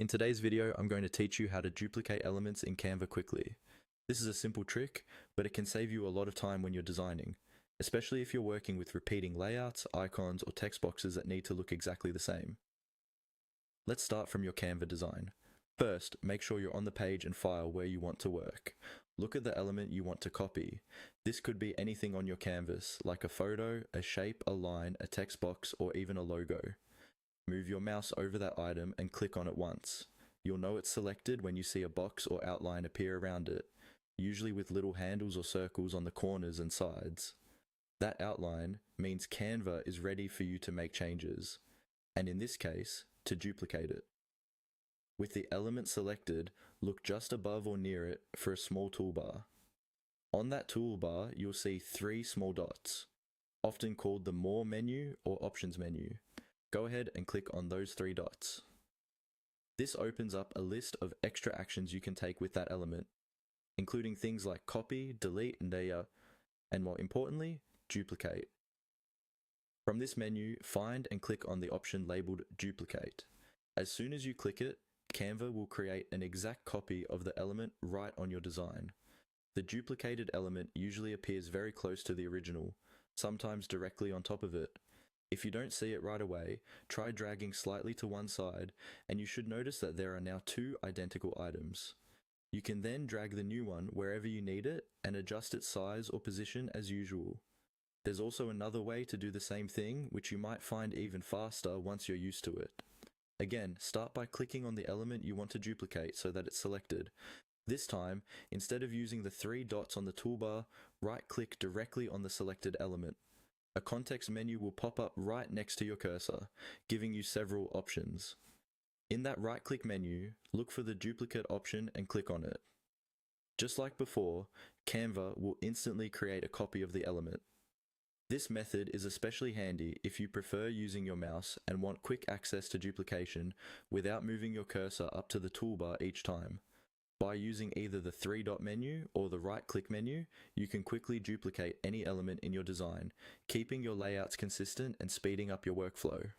In today's video, I'm going to teach you how to duplicate elements in Canva quickly. This is a simple trick, but it can save you a lot of time when you're designing, especially if you're working with repeating layouts, icons, or text boxes that need to look exactly the same. Let's start from your Canva design. First, make sure you're on the page and file where you want to work. Look at the element you want to copy. This could be anything on your canvas, like a photo, a shape, a line, a text box, or even a logo. Move your mouse over that item and click on it once. You'll know it's selected when you see a box or outline appear around it, usually with little handles or circles on the corners and sides. That outline means Canva is ready for you to make changes, and in this case, to duplicate it. With the element selected, look just above or near it for a small toolbar. On that toolbar, you'll see 3 small dots, often called the More menu or Options menu. Go ahead and click on those 3 dots. This opens up a list of extra actions you can take with that element, including things like copy, delete, and more importantly, duplicate. From this menu, find and click on the option labeled Duplicate. As soon as you click it, Canva will create an exact copy of the element right on your design. The duplicated element usually appears very close to the original, sometimes directly on top of it. If you don't see it right away, try dragging slightly to one side, and you should notice that there are now 2 identical items. You can then drag the new one wherever you need it and adjust its size or position as usual. There's also another way to do the same thing, which you might find even faster once you're used to it. Again, start by clicking on the element you want to duplicate so that it's selected. This time, instead of using the 3 dots on the toolbar, right-click directly on the selected element. A context menu will pop up right next to your cursor, giving you several options. In that right-click menu, look for the duplicate option and click on it. Just like before, Canva will instantly create a copy of the element. This method is especially handy if you prefer using your mouse and want quick access to duplication without moving your cursor up to the toolbar each time. By using either the 3-dot menu or the right-click menu, you can quickly duplicate any element in your design, keeping your layouts consistent and speeding up your workflow.